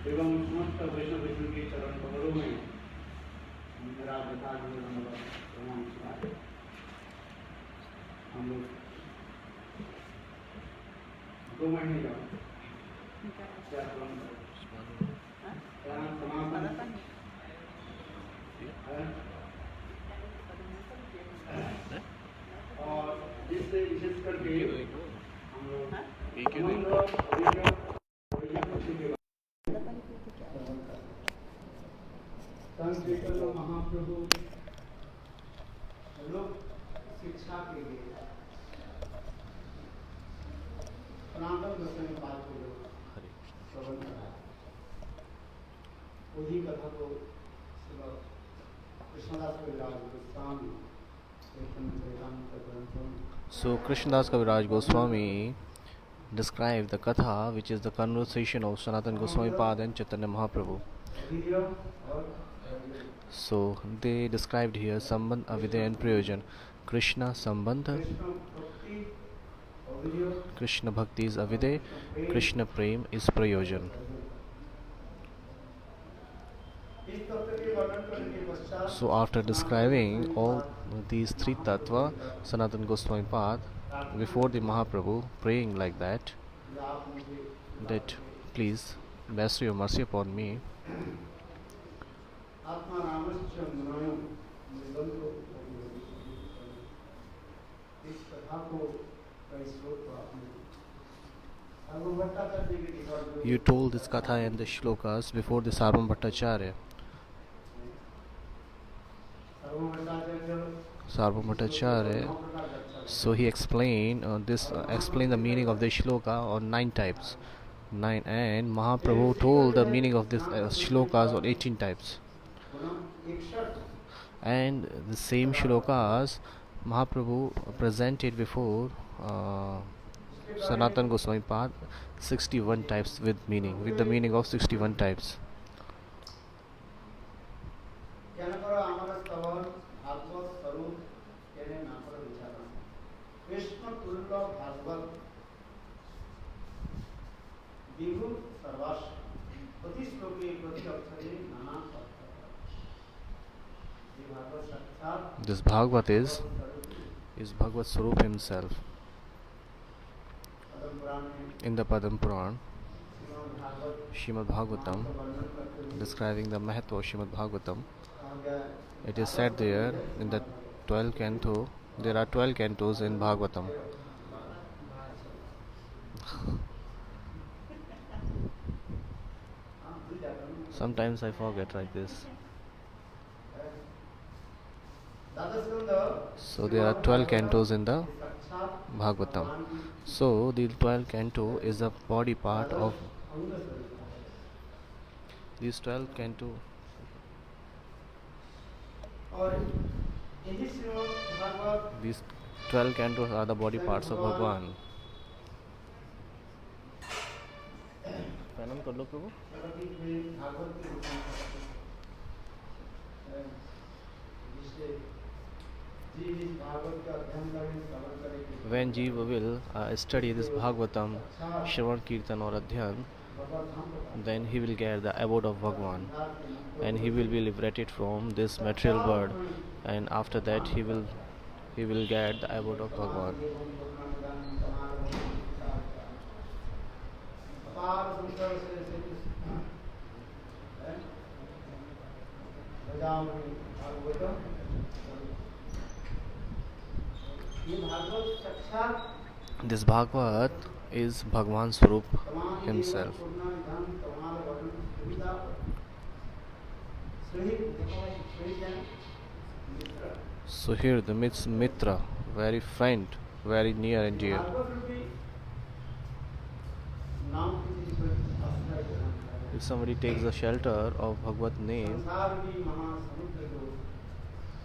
एवं समस्त वैष्णव विष्णु के चरण कमलों में मेरा विकास प्रणाम किया। हम लोग 2 महीने का क्या समापन और जिससे विशेष करके हम लोग चैतन्य महाप्रभु लोक शिक्षा के लिए सनातन गोस्वामी पाद को श्रवण कराया। वही कथा को कृष्णदास कविराज Goswami So Krishnadas Kaviraj Goswami described the katha, which is the conversation of Sanatana Goswami Pad and Chaitanya Mahaprabhu. So they described here Sambandh, Avidya and Prayojan. Krishna Sambandha, Krishna Bhakti is Avidya, Krishna Prem is Prayojan. So after describing all these 3 tattva, Sanatana Goswami Pad, before the Mahaprabhu, praying like that please bestow your mercy upon me. You told this katha and the shlokas before the Sarvam Bhattacharya. Sarvam Bhattacharya, so he explained explained the meaning of the shloka on 9 types. 9, and Mahaprabhu told the meaning of this shlokas on 18 types. And the same shlokas Mahaprabhu presented before Sanatana Goswami Pad 61 types with the meaning of 61 types. This Bhagavat is Bhagavad Swarup himself. In the Padam Puran, Srimad Bhagavatam, describing the Mahatma of Srimad Bhagavatam, it is said there in the 12th canto, there are 12 cantos in Bhagavatam. Sometimes I forget like this. So there are 12 cantos in the Bhagavatam. So the 12th canto is a body part of these 12 canto. These 12 cantos are the body parts of Bhagwan. प्रणाम कर लो प्रभु. When Jiva will study this Bhagavatam, Shravan, Kirtan or Adhyan, then he will get the abode of Bhagwan, and he will be liberated from this material world, and after that he will get the abode of Bhagwan. This Bhagavat is Bhagwan Swarup himself. So here the Mitra, very friend, very near and dear. if somebody takes the shelter of Bhagavad name, संसार भी महासमुद्र को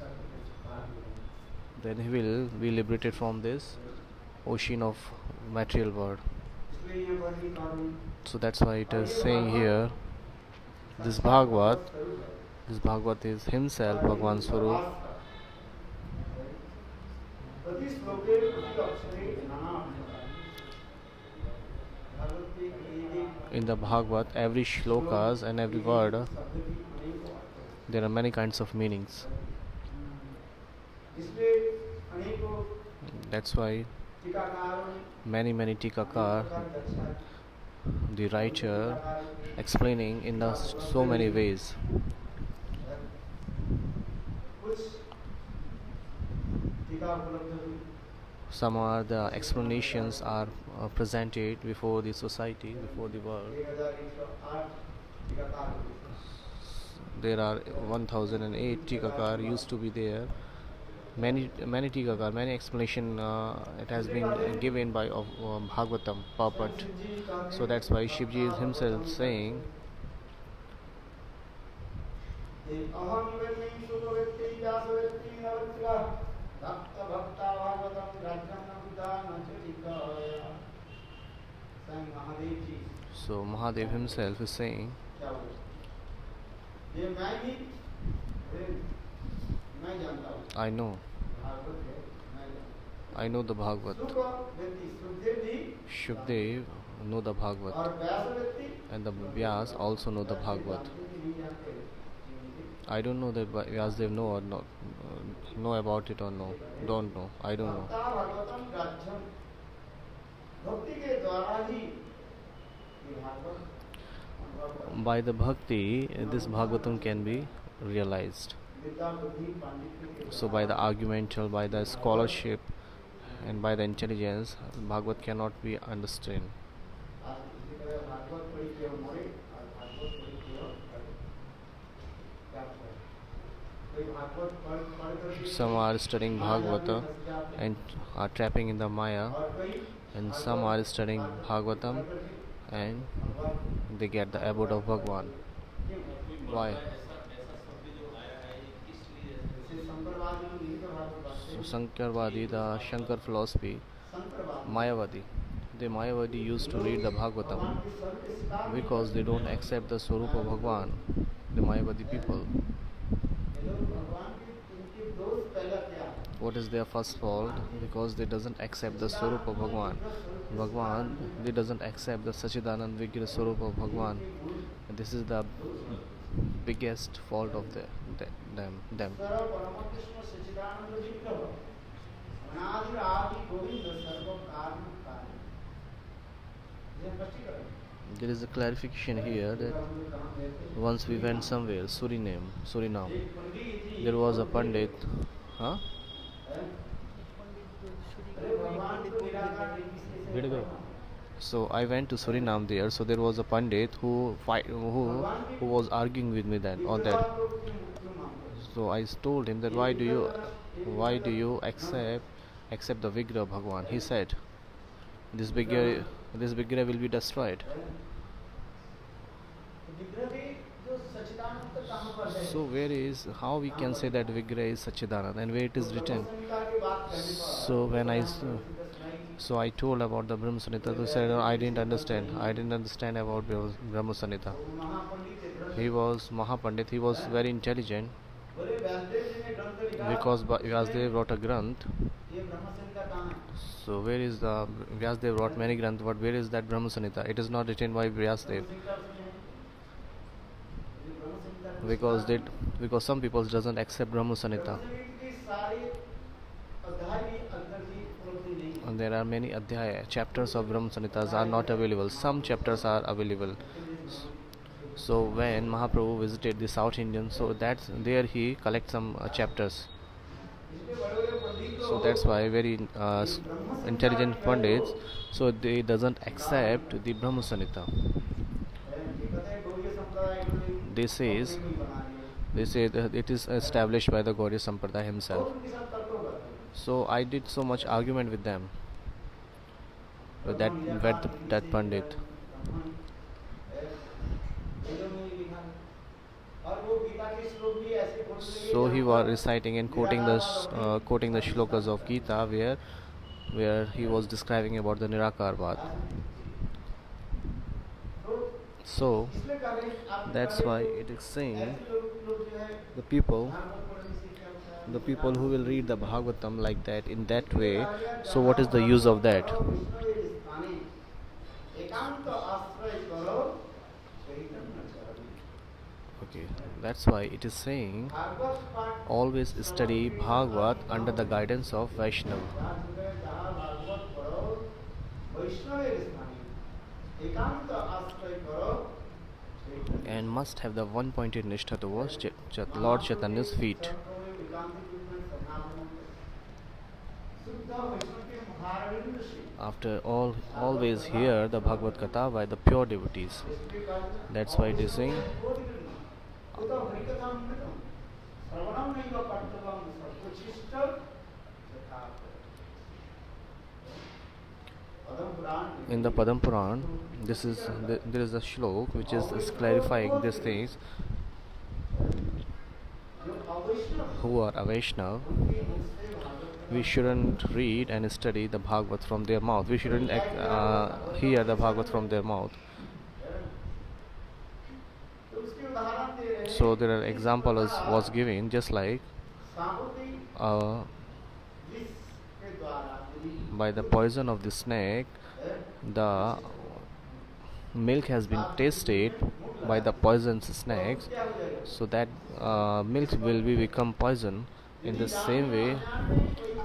तट पे छुपा दिया। then he will be liberated from this ocean of material world. इसलिए ये वर्णित करूं So that's why it is saying here, this Bhagavad is himself Bhagwan Swarup. प्रति श्लोके प्रति अक्षरे नाम भगवती एक In the Bhagavad, every shlokas and every word, शब्द की अनेकों अर्थ। there are many kinds of meanings. इसलिए अनेकों That's why टीकाकारों ने many tikakar, दर्शाया the writer, explaining in the so many ways. कुछ टीका उपलब्ध हुई Some are the explanations are presented before the society, before the world. 1108 टीकाकार हुए। There are 1008 tikakar used to be there. Many tikakar, many explanation it has been given by Bhagavatam purport. So that's why Shivji is himself saying, अहम वेत्ति सुतो वेत्ति व्यास वेत्ति नवत्रा भक्त भक्ता भागवतम राज्यम न पिता न च टीकाया। स्वयं महादेव जी so Mahadev himself is saying, क्या बोले ये मैं ही मैं जानता हूँ I know भागवत है मैं जानता I know the Bhagavad. हूँ। सुख वेत्ति Sukhdev ji Shukdev know the Bhagavad, और व्यास वेत्ति and the Vyas also know the Bhagavad. नहीं जानते I don't know that Vyasdev know or not, know about it or no, don't know. I don't know. भक्ता भागवतम राज्यम भक्ति के द्वारा ही ये भागवत अनुभव By the bhakti, this Bhagavatam can be realized. विद्या बुद्धि पांडित्य के So by the argumental, by the scholarship, and by the intelligence, Bhagavad cannot be understood. आज इसी तरह भागवत पढ़ी के मोरे और भागवत पढ़ी के क्या कोई भागवत पढ़ कर Some are studying Bhagavata and are trapping in the Maya, और कोई and some are studying Bhagavatam and they get the abode of Bhagwan. Why? जैसे संप्रदाय में निहित Bhagavat So Sankarvadi, the Shankar philosophy, संप्रदाय Mayavadi, the Mayavadi used to read the Bhagavatam के सर्व scar because they don't accept the Swarupa of Bhagwan, the Mayavadi people. ये लोग भगवान की इनके दोष पहला क्या है What is their first fault? Because they doesn't accept the Swarupa of Bhagwan. Bhagwan, they doesn't accept the Sachidanand Vigraha Swarupa of Bhagwan. And this is the biggest fault of them. सर्व परम कृष्ण सच्चिदानंद विग्रह अनादि आदि गोविंद सर्व कारण कार्य ये स्पष्टीकरण There is a clarification here that once we went somewhere, Suriname, एक पंडित जी there was a Pandit, huh? अरे भगवान को निराकार नहीं किसने So I went to Suriname there. So there was a Pandit who was arguing with me then on that. So I told him that why do you accept the Vigraha of Bhagwan? He said, this Vigraha will be destroyed. विग्रह भी जो सच्चिदानंद तो कहाँ पर है So how we can say that Vigraha is Sachidanand and where it is written? So I told about the Brahma Samhita. He said, I didn't understand about Brahma Samhita. He was Mahapandit. He was very intelligent बोले व्यासदेव जी ने ग्रंथ लिखा because Vyasdev wrote a granth. ये ब्रह्म संहिता कहाँ है So where is the Vyasdev wrote many granth, but where is that Brahma Samhita? It is not written by Vyasdev because some people doesn't accept Brahma Samhita. And there are many adhyaya, chapters of Brahma Samhitas are not available. Some chapters are available. So when Mahaprabhu visited the South Indian, so that's there he collects some chapters. So that's why very intelligent Pandits, so they doesn't accept the Brahma Samhita. They say that it is established by the Gauriya Sampradaya himself. So I did so much argument with them, with that Pandit. और वो गीता के श्लोक भी ऐसे बोल रहे So he was reciting and quoting the shlokas of Gita where he was describing about the Nirakarvad. So that's why it is saying the people who will read the Bhagavatam like that, in that way, so what is the use of that? Okay, that's why it is saying always study Bhagavad under the guidance of Vaishnava and must have the one-pointed nishtha towards Lord Chaitanya's feet. After all, always hear the Bhagavad Katha by the pure devotees. That's why it is saying in the Padam Puran, there is a shlok which is clarifying these things. Who are a Vaishnav, we shouldn't read and study the Bhagavad from their mouth. We shouldn't hear the Bhagavad from their mouth. So there are examples was given, just like by the poison of the snake, the milk has been tasted by the poisonous snakes, so that milk will become poison. In the same way,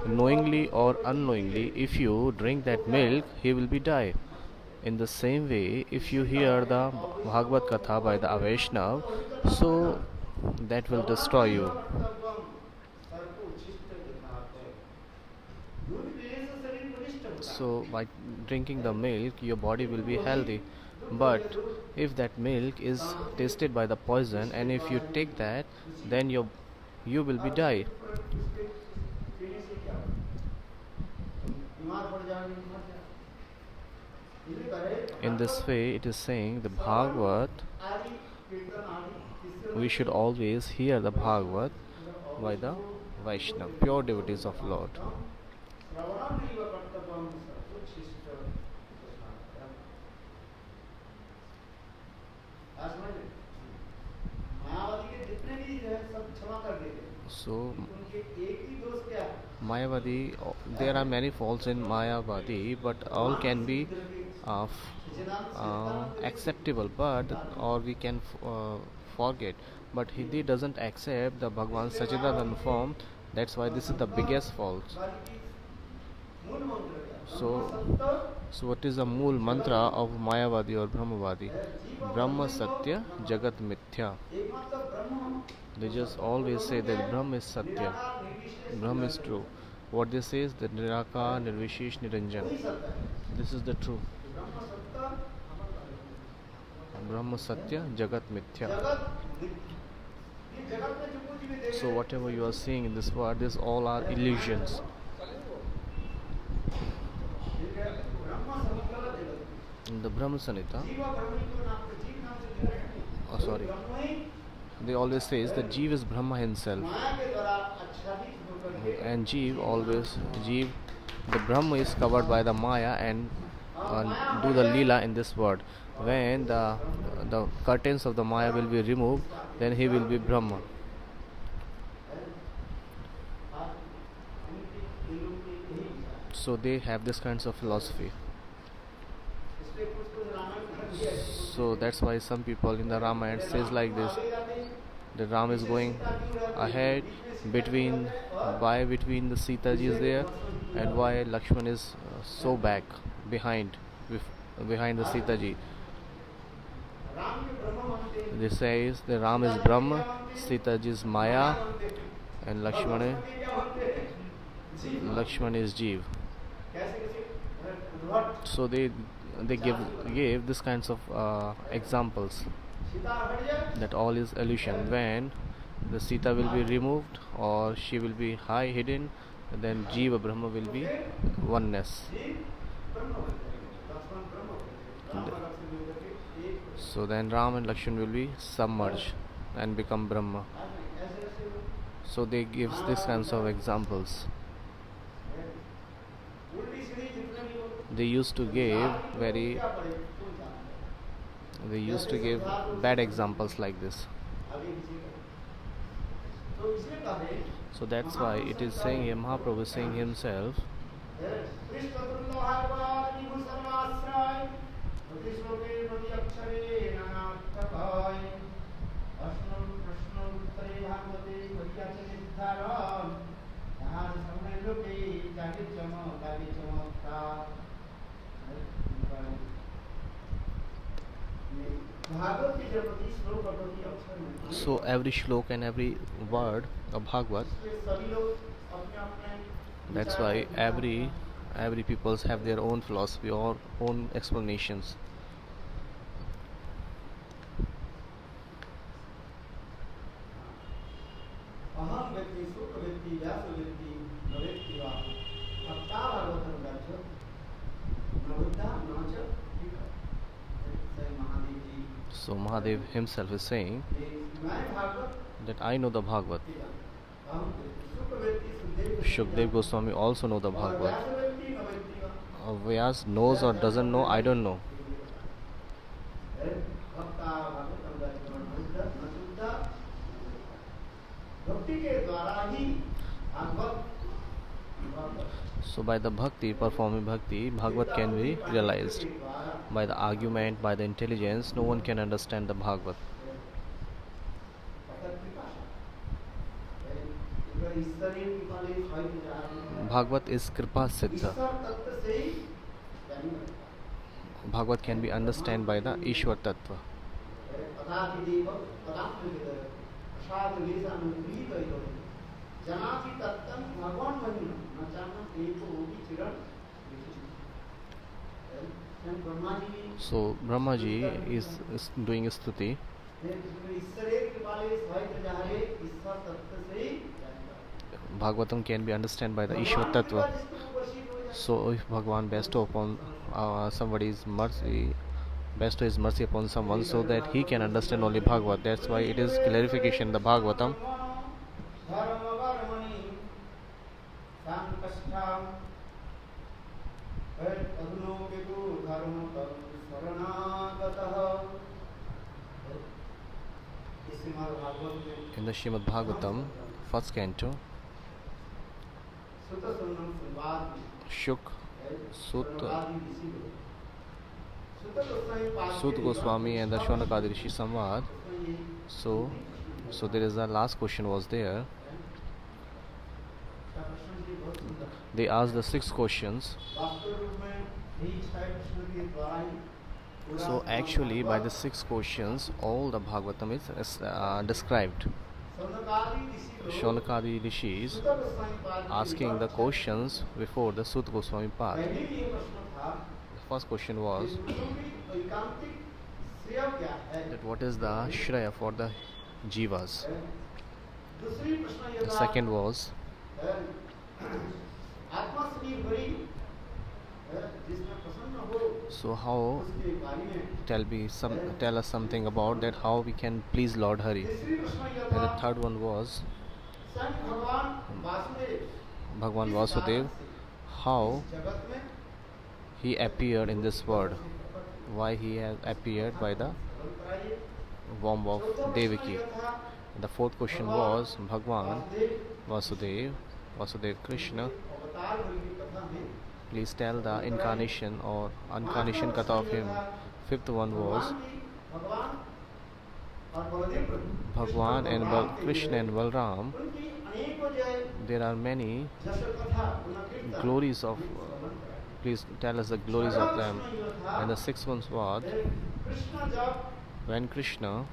knowingly or unknowingly, if you drink that milk, he will be die. In the same way, if you hear the Bhagavad Katha by the Vaishnav, so that will destroy you. So by drinking the milk, your body will be healthy. But if that milk is tasted by the poison, and if you take that, then you will be die. In this way, it is saying the Bhagavad, we should always hear the Bhagavad by the Vaishnava, pure devotees of Lord. So Mayavadi, there are many faults in Mayavadi, but all can be acceptable, or we can forget. But Hindi doesn't accept the Bhagwan Sachidanand form. That's why this is the biggest fault. So what is the mool mantra of Mayavadi or Brahmavadi? Brahma Satya Jagat Mithya. They just always say that Brahma is Satya, Brahma is true. What they say is that Nirakar, Nirvishesh, Niranjan. This is the true. Brahma Satya Jagat Mithya. So whatever you are seeing in this world, these all are illusions. In the Brahma Samhita, they always say that Jeev is Brahma himself, and the Brahma is covered by the Maya and do the Leela in this world. When the curtains of the Maya will be removed, then he will be Brahma. So they have this kinds of philosophy. So that's why some people in the Ramayana says like this: the Ram is going ahead, between the Sita ji is there, and why Lakshman is so back behind the Sita ji. They says the Ram is Brahma, Sita ji is Maya, and Lakshman is Jeev. So they gave this kinds of examples that all is illusion. When the Sita will be removed or she will be hidden, then Jiva Brahma will be oneness. So then Ram and Lakshman will be submerged and become Brahma. So they gives this kinds of examples. They used to give bad examples like this. So that's why it is saying here, Mahaprabhu is saying himself, so every shlok and every word of Bhagavad, that's why every peoples have their own philosophy or own explanations. So Mahadev himself is saying that I know the Bhagavad. Shukdev Goswami also know the Bhagavad. Vyas knows or doesn't know, I don't know. So by the bhakti, performing bhakti, Bhagavad can be realized. By the argument, by the intelligence, no one can understand the Bhagavad. Bhagavad is Kripa Siddha. Bhagavad can be understood by the Ishwar Tattva. So Brahmaji is doing stuti. Bhagavatam can be understood by the Ishwar Tattva. So if Bhagavan bestow upon somebody's mercy, bestow his mercy upon someone so that he can understand only Bhagavad. That's why it is clarification, the Bhagavatam. In the Srimad Bhagavatam, first canto, Shuk, Sut Goswami and the Shonakadi Rishi Samvad. So there is a last question was there. They asked the 6 questions. So actually by the 6 questions all the Bhagavatam is described. Shonakadi Rishis asking the questions before the Sut Goswami Pad. The first question was that what is the Shraya for the Jivas. The second was so how tell us something about that, how we can please Lord Hari. And the third one was Bhagwan Vasudev, how he appeared in this world, why he has appeared by the womb of Devaki. And the fourth question was Bhagwan Vasudev Krishna, please tell the incarnation or incarnation katha of him. Fifth one was Bhagwan and Krishna and Balram. There are many glories of please tell us the glories of them. And the sixth one was when Krishna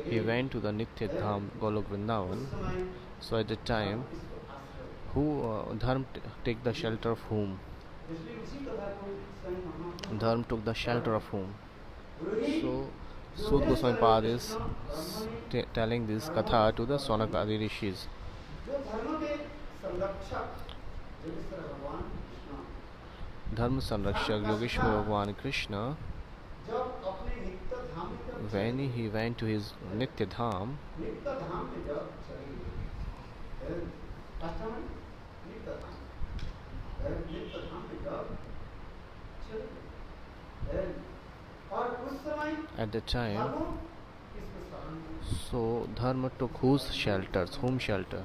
he went to the Nitya Dham Golok Vrindavan. So at the time who Dharm take the shelter of whom? Dharm took the shelter of whom? So Sut Goswami Pad is telling this katha to the Sonakadi Rishis. Dharma Sanrakshak Yogeshwar Bhagwan Krishna when he went to his Nitya Dham, नित्य धाम में जब चली गई, customer नित्य धाम, नित्य धाम में जब चली गई, और उस समय at that time, धर्म किसके शरण में? so Dharma took whose shelters, whom shelter?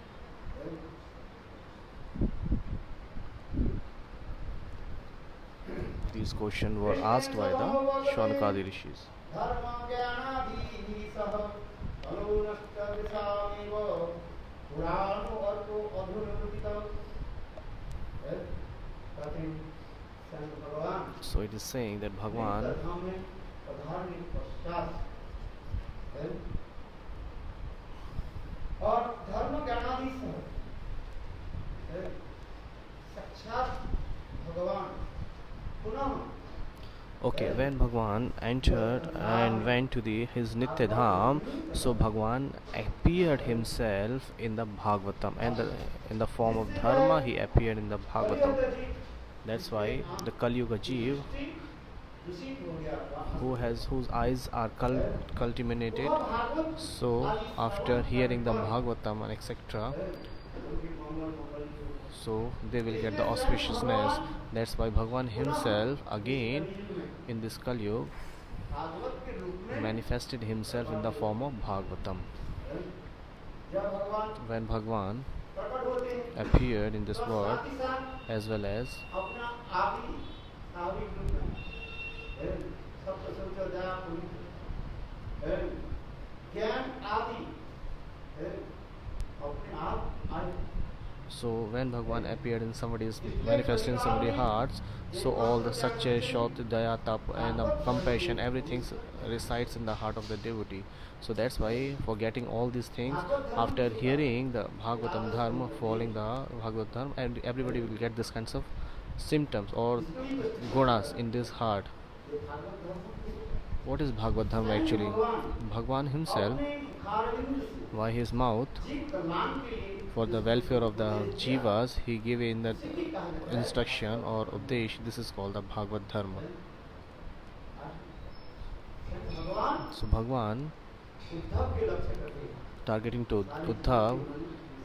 These questions were asked by the Shaunakadi rishis. धर्म ज्ञानाधीशः खलु नष्ट विषामेव पुराणो अर्को अधुनिकृतः। कहते हैं स्वयं भगवान So it is saying that Bhagwan, नित्य धाम में पधारने पश्चात और धर्म ज्ञानाधीश है, साक्षात भगवान पुनः okay, when Bhagwan entered and went to his Nitya Dham, so Bhagwan appeared himself in the Bhagavatam, and in the form of Dharma he appeared in the Bhagavatam. That's why the Kali Yuga Jeev, whose eyes are culminated, so after hearing the Bhagavatam and etc., so they will get the auspiciousness. That's why Bhagwan himself again in this Kali Yuga manifested himself in the form of Bhagavatam. When Bhagwan appeared in this world as well as so when Bhagwan appeared in somebody's, manifested in somebody's hearts, so all the Satya, Shaut, Daya, Tap and compassion, everything resides in the heart of the devotee. So that's why for getting all these things, after hearing the Bhagavatam Dharma, following the Bhagavatam Dharma, and everybody will get this kinds of symptoms or gunas in this heart. What is Bhagavad Dharma actually? Bhagwan himself, by his mouth, for the welfare of the jivas, he gave in the instruction or updesh. This is called the Bhagavad Dharma. So Bhagwan, targeting to Uddhav,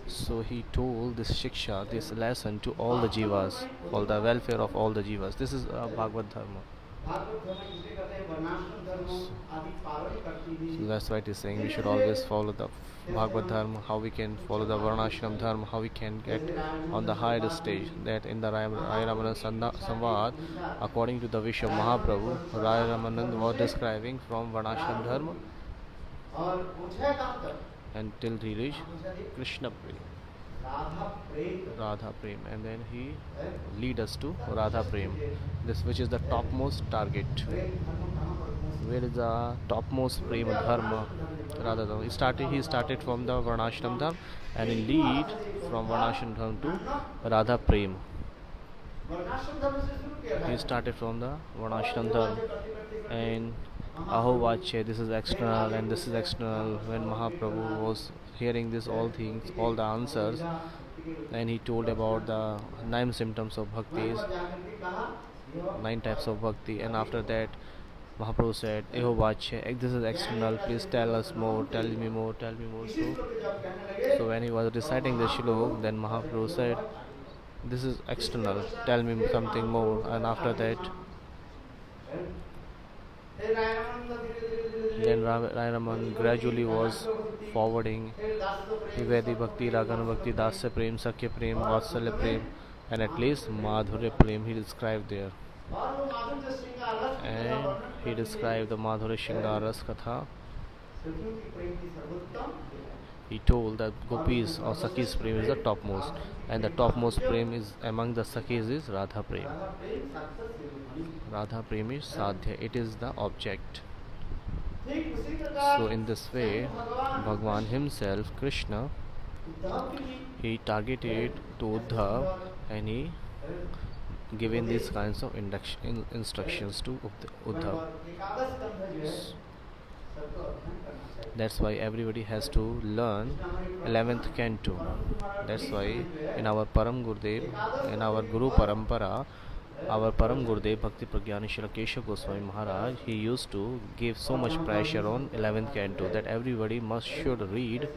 so he told this shiksha, this lesson to all the jivas, for the welfare of all the jivas. This is Bhagavad Dharma. So that's why it is saying we should always follow the Bhagavad Dharma, how we can follow the Varnashram Dharma, how we can get on the higher stage. That in the Rai Ramanand Samvad, according to the wish of Mahaprabhu, Rai Ramanand was describing from Varnashram Dharma until he reached Krishna Prem, Radha Prem, and then he lead us to Radha Prem, this which is the topmost target. Where is the topmost Prem Dharma? Radha Dharma. He started from the Varnashram Dharma and he lead from Varnashram Dharma to Radha Prem. He started from the Varnashram Dharma and Aho Vache, this is external and this is external. When Mahaprabhu was hearing this all things, all the answers, and he told about the 9 symptoms of bhaktis, 9 types of bhakti, and after that Mahaprabhu said, Eho Vache, this is external, please tell us more, tell me more, tell me more. So when he was reciting the shlok, then Mahaprabhu said, this is external, tell me something more, and after that then Rairaman gradually was forwarding Hivedi Bhakti, Ragana Bhakti, Dasya Prem, Sakya Prem, Vatsalya Prem, and at least Madhurya Prem he described there. And he described the Madhurya Shringaras Katha. He told that Gopis or Sakis Prem is the topmost, and the topmost Prem is among the Sakis is Radha Prem. Radha Prem is Sadhya, it is the object. So in this way, Bhagwan himself, Krishna, he targeted to Uddhav and he given these kinds of instructions to Uddhav. That's why everybody has to learn 11th canto. That's why in our Param Gurudev, in our Guru Parampara, our Param Gurudev Bhakti Pragyaneshwara Keshav Goswami Maharaj, he used to give so much pressure on 11th canto that everybody must should read,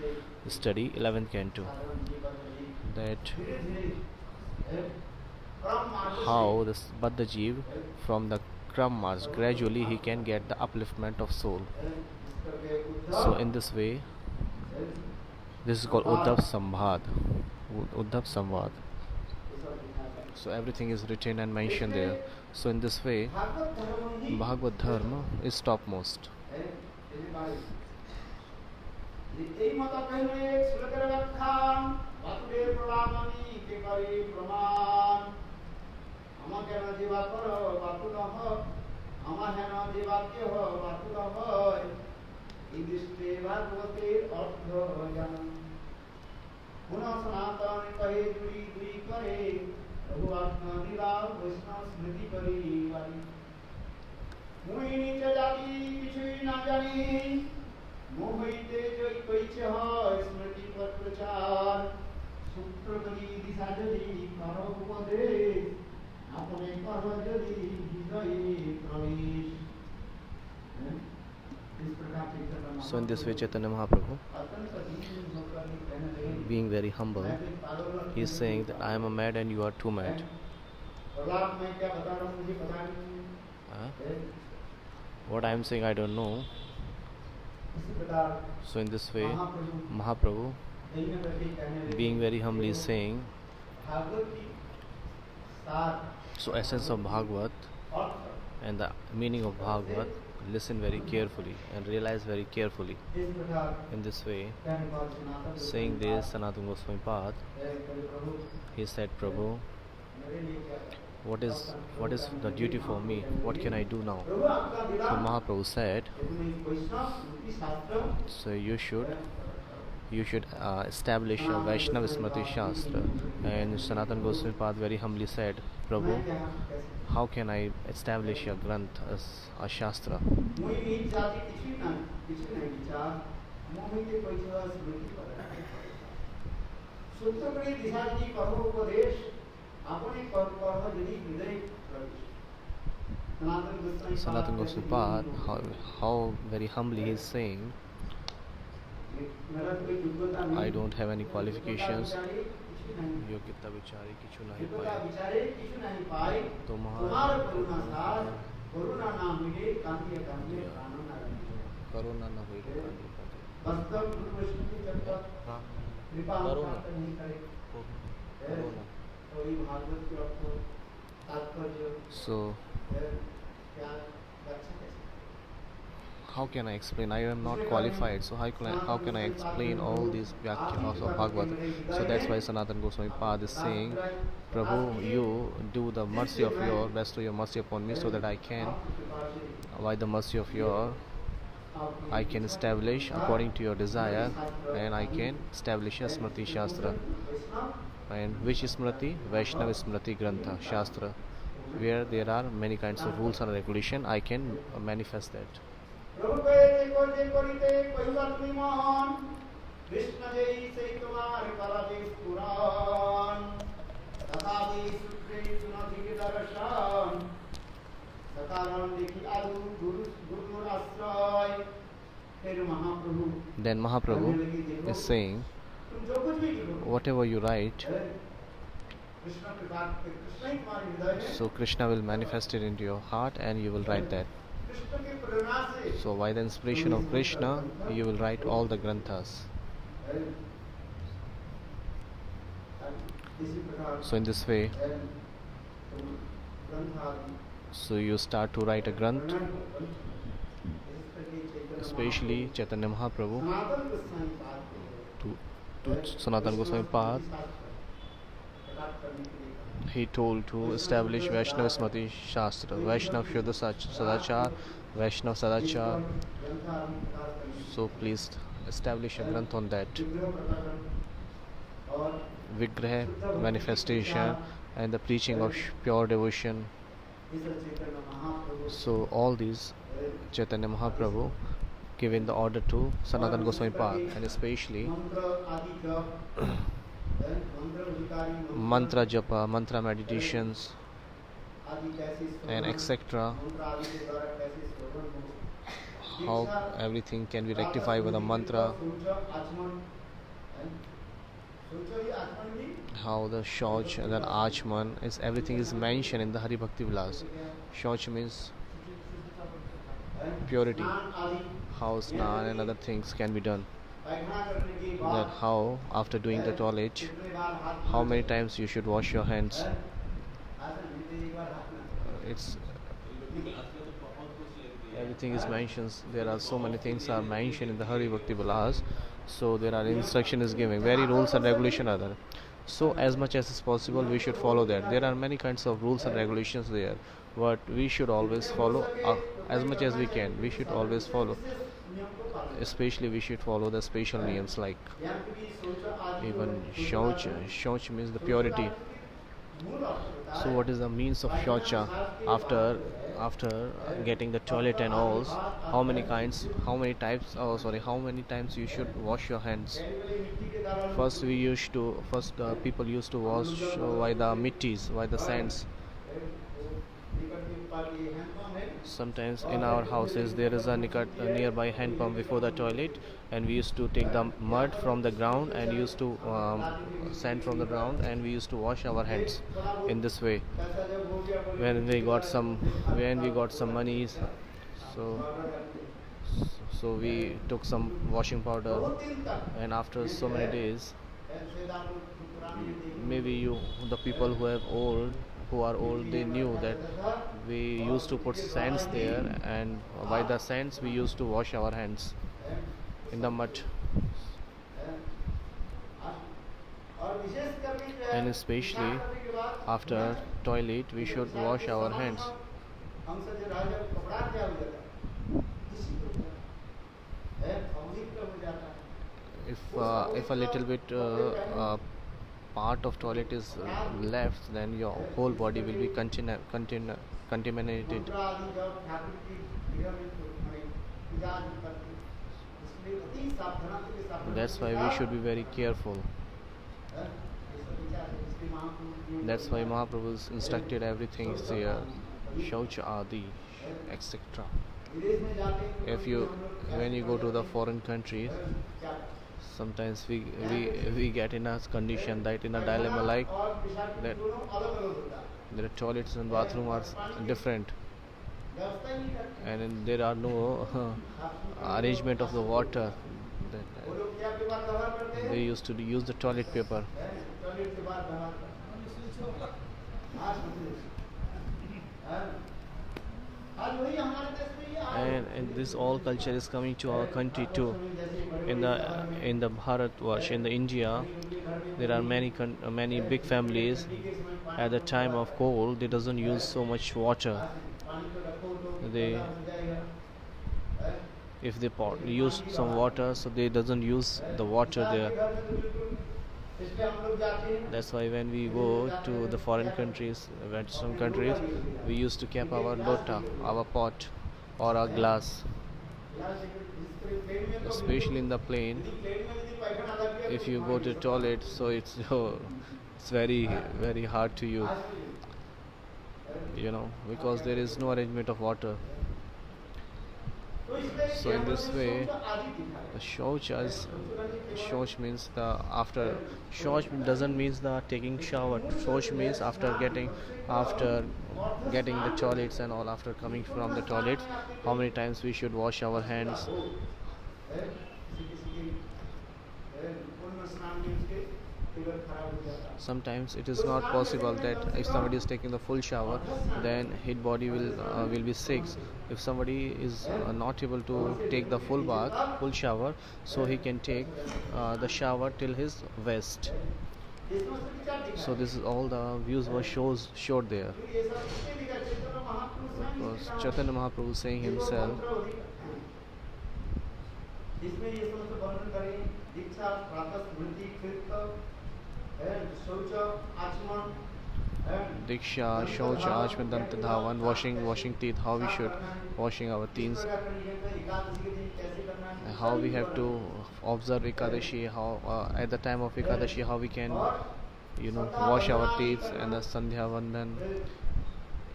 study 11th canto. That how this Baddha Jeev from the Kram March gradually he can get the upliftment of soul. So in this way, this is called Uddhav Sambhad. Uddhav Samvad. So everything is written and mentioned there. So in this way, Bhagavad Dharma is topmost. पुनः सनातन कहे जुड़ी दुई करे प्रभु आत्मा निराव वैष्णव स्मृति परिवारी मुई नीच जाति किछुई ना जानी मोहिते जोई कइछे হয় स्मृति पर प्रचार सूत्र करी दिशा जदी करो उपदेश अपने कर्म जदी हृदय प्रवेश। So in this way, Chaitanya Mahaprabhu, being very humble, he is saying that I am a mad and you are too mad. What I am saying I don't know. So in this way, Mahaprabhu, being very humble, is saying, so essence of Bhagavad and the meaning of Bhagavad, listen very carefully and realize very carefully. In this way, saying this, Sanatana Goswami Pad, he said, Prabhu, what is the duty for me? What can I do now? So Mahaprabhu said, so you should establish a Vaishnava Smriti Shastra. And Sanatana Goswami Pad very humbly said, Prabhu, how can I establish a Granth as a Shastra? Sanatana Goswami Pad, how very humbly he is saying, I don't have any qualifications. योग्यता विचारे किछु नहीं पाए तो करुणा न हुई So how can I explain? I am not qualified, so how can I explain all these Vyakyanas of Bhagavad? So that's why Sanatana Goswami Pad is saying, Prabhu, you do the mercy of your, bestow your mercy upon me so that I can, by the mercy of your, I can establish according to your desire, and I can establish a Smriti Shastra. And which is Smriti? Vaishnava Smriti Grantha Shastra, where there are many kinds of rules and regulation. I can manifest that. Then Mahaprabhu is saying, whatever you write, so Krishna will manifest it into your heart and you will write that. So by the inspiration of Krishna, you will write all the granthas. So in this way, so you start to write a granth, especially Chaitanya Mahaprabhu to Sanatana Goswami Pad, he told to establish Vaishnava Smriti Shastra, Vaishnava Shuddha Sadachar, Vaishnava Sadachar. So please establish a granth on that. Vigraha, manifestation, and the preaching of pure devotion. So all these Chaitanya Mahaprabhu given the order to Sanatana Goswami Pad, and especially mantra japa, mantra meditations, आदि कैसे and etc. मंत्र आदि के द्वारा कैसे श्रवण हो How everything can be rectified with a mantra. आचमन सोचो ये आचमन भी How the Shauch and then Achman is everything is mentioned in the Hari Bhakti Vilas. Shauch means purity. स्नान आदि How snan and other things can be done. पायखाना करने के Then बाद how after doing the toilet, कितने बार हाथ how many times you should wash your hands. आसन में एक बार हाथ में It's everything is mentioned. There are so many things are mentioned in the Hari Bhakti Vilas. So there are instruction is given. Very rules and regulation are there. So as much as is possible, we should follow that. There are many kinds of rules and regulations there, but we should always follow as much as we can. We should always follow. नियम को पालन Especially we should follow the special names like ज्ञान की सोचो आदि even Shauch. Shauch means the purity. मूल अर्थ So what is the means of Shaucha? After getting the toilet and all, how many types, how many times you should wash your hands? मिट्टी के द्वारा First people used to wash by the mittis, by the sands. निकट के पास ये handpump है Sometimes in our houses there is a nearby hand pump before the toilet, and we used to take the mud from the ground and used to sand from the ground, and we used to wash our hands in this way. ऐसा जब हो गया बोले When we got some monies, so we took some washing powder, बहुत दिन तक and after so many days, ऐसे दारू पुरानी में देखी maybe the people who are old, they knew that we used to put sands there, and by the sands we used to wash our hands in the mud. और विशेष करके जो है And especially करने के बाद after toilet we should wash our hands. हमसे जो राजा कपड़ा क्या हो जाता है किसी को है पवित्र हो जाता है If a little bit part of toilet is left, then your whole body will be contaminated. मंत्र आदि जब ठाकुर की गृह में पूजा आदि करते हैं, इसलिए अति सावधानी के साथ That's why we should be very careful. ये सब विचार है, इसलिए महाप्रभु That's why Mahaprabhu's instructed everything is there, Shaucha Adi, etc. विदेश में जाते हैं If you when you go to the foreign countries, क्या sometimes we get in a condition that in a dilemma like और पेशाब that दोनों अलग अलग होता है the toilets and bathroom are different, व्यवस्था ही नहीं करते and there are no arrangement of the water. वो लोग क्या पेपर व्यवहार करते हैं They used to use the toilet paper, toilet के बाद व्यवहार करते हैं आज आज वही हमारे देश में ये and this all culture is coming to our country too. In the Bharatvarsh, in the India, there are many big families. At the time of cold, they doesn't use so much water. पानी को रखो तो They हो जाएगा if they use some water, so they doesn't use the water there. इसलिए हम लोग जाते हैं That's why when we go to the foreign countries, Western countries, we used to keep our lota, our pot, or our glass. Especially in the plane, if you go to toilet, so it's very hard to you, because there is no arrangement of water. So in this way, the shauch means the after. Shauch doesn't means the taking shower. Shauch means after getting the toilets and all, after coming from the toilets, how many times we should wash our hands. Sometimes it is not possible that if somebody is taking the full shower, then his body will be sick. If somebody is not able to take the full shower, so he can take the shower till his waist. So this is all the views were showed there. Because Chaitanya Mahaprabhu saying himself, इसमें ये समस्त वर्णन करें दीक्षा प्रातः स्मृति कृत शौच आचमन Diksha, Shauch, Achman, Danta Dhawan, washing teeth, how we should washing our teeth, how we have to observe Ekadashi, how at the time of Ekadashi, how we can wash our teeth, and the Sandhya Vandan,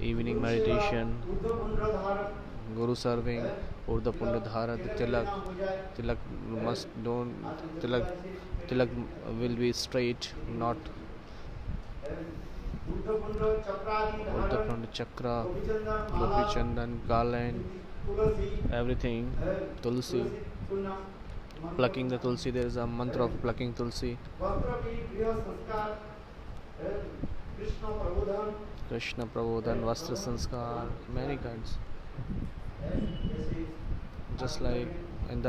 evening meditation, Guru serving, Urdhva Punda Dhara, the tilak must don't tilak will be straight, not Urdhva Punda Chakra, Gopi Chandan, garland, everything, Tulsi, plucking the Tulsi. There is a mantra of plucking Tulsi. Krishna Prabodhan, Vastra Sanskar, many kinds. Just like in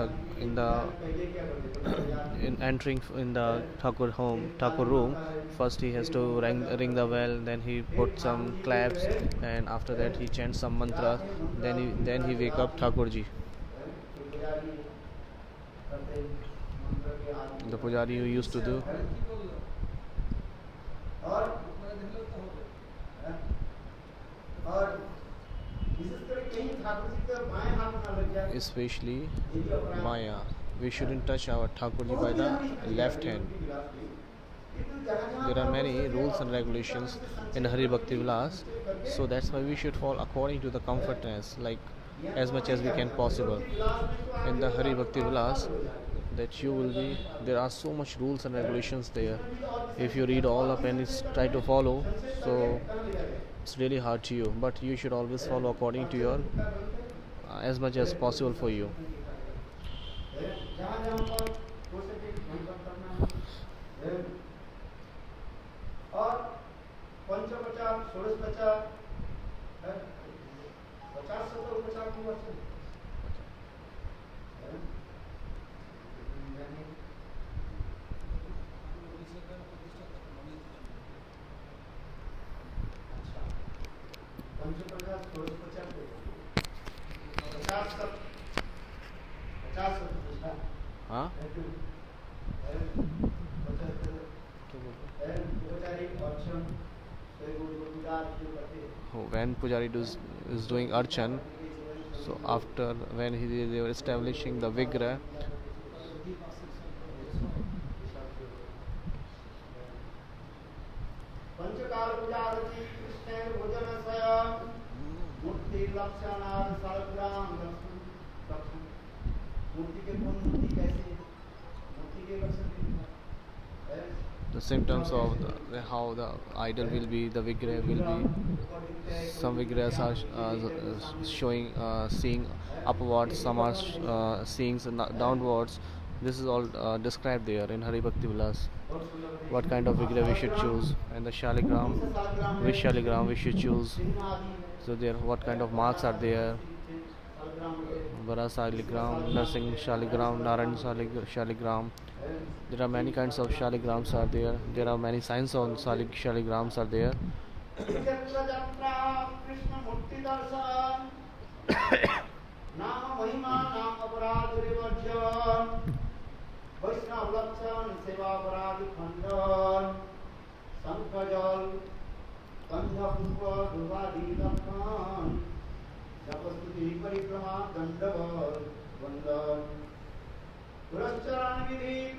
entering in the Thakur room, first he has to ring the bell, then he put some claps, and after that he chants some mantra, then he wake up Thakurji. The pujari who used to do. Especially Maya. We shouldn't touch our Thakurji by the left hand. There are many rules and regulations in Hari Bhakti Vilas, so that's why we should follow according to the comfortness, like as much as we can possible. In the Hari Bhakti Vilas, that you will be, there are so much rules and regulations there. If you read all up and try to follow, so it's really hard to you, but you should always follow according to your as much as possible for you. हाँ? When Pujari is doing Archan, so after when they were establishing the Vigraha, the symptoms of how the idol will be, the Vigraha will be. Some Vigrahas are showing, seeing upwards, some are seeing downwards. This is all described there in Hari Bhakti Vilas. What kind of Vigraha we should choose, and the Shaligram, which Shaligram we should choose. So there, what kind of marks are there? Vara Shaligram, Narsingh Shaligram, Narayan Shaligram. There are many kinds of Shaligrams are there. There are many signs on Shaligrams are there.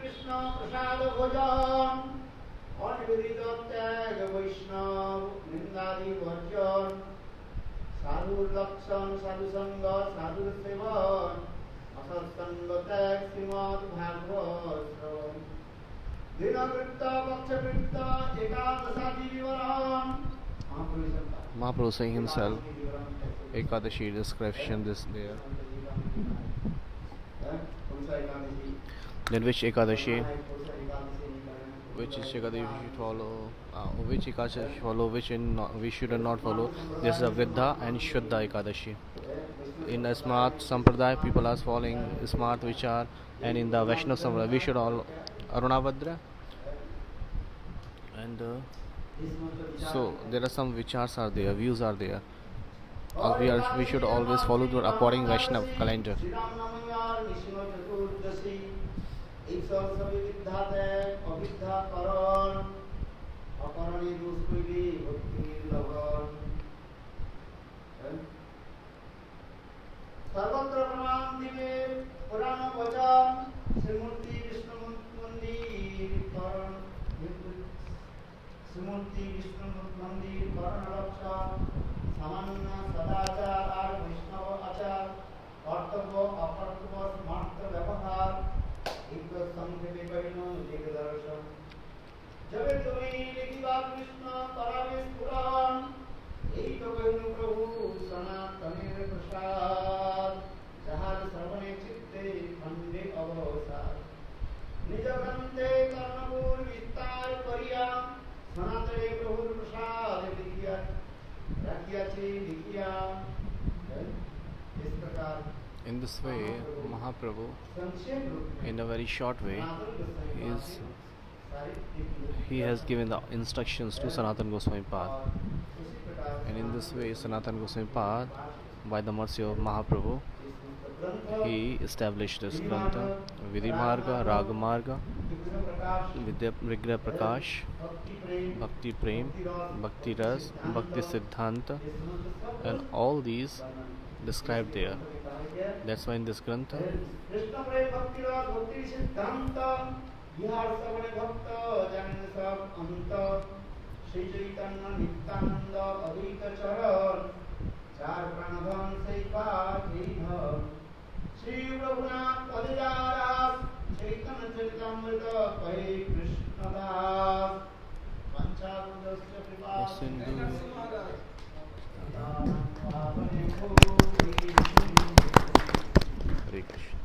Krishna Prasad Bhojan, Anvidita Tag Vaishnav, Nindadi Varjan, Sadhu Lakshan, Sadhu Sangha, Sadhu Sevan, Asasanga Tag Srimad Bhagavad, Dinavritta, Vakshavritta, Ekadasadi Vivaran, Mahaprabhu saying himself, Ekadashi description this there. Then which Ekadashi? Which is Ekadashi we should follow? Which Ekadashi should follow? Which we should not follow? This is a Vidya and Shuddha Ekadashi. In the Smart Sampradaya, people are following Smart Vichar, and in the Vaishnava Sampradaya, we should all Arunabhadra. And so there are some Vichars are there, views are there. We should always follow the according Vaishnava calendar. सर्वत्र प्रणाम दिवे पुराण वचन श्रीमूर्ति विष्णु मंदिर करण श्रीमूर्ति विष्णु मंदिर करण रक्षा निज ग्रंथे कर्णपूर विस्तार करिया सनातने प्रभुर प्रसाद लिखिया रखिया चे लिखिया। इस प्रकार In this way, Mahaprabhu, संक्षेप रूप में in a very short way, he has given the instructions to Sanatana Goswami Pad. And in this way, Sanatana Goswami Pad, by the mercy of Mahaprabhu, he established this Grantha, Vidhimarga, Ragamarga, Vigraha Prakash, Bhakti Prem, Bhakti Ras, Bhakti Siddhanta, and all these described there. That's why in this Grantha, Bihar सबने भक्त जन सब अंत श्री चैतन्य नित्यानंद अद्वैत चरण चार प्राणधन से पाठी धन श्री रघुनाथ पदजारास चैतन्य चरितामृत कहे कृष्णदास पंचाशुदस्य कृपा सिंधु Hare Krishna.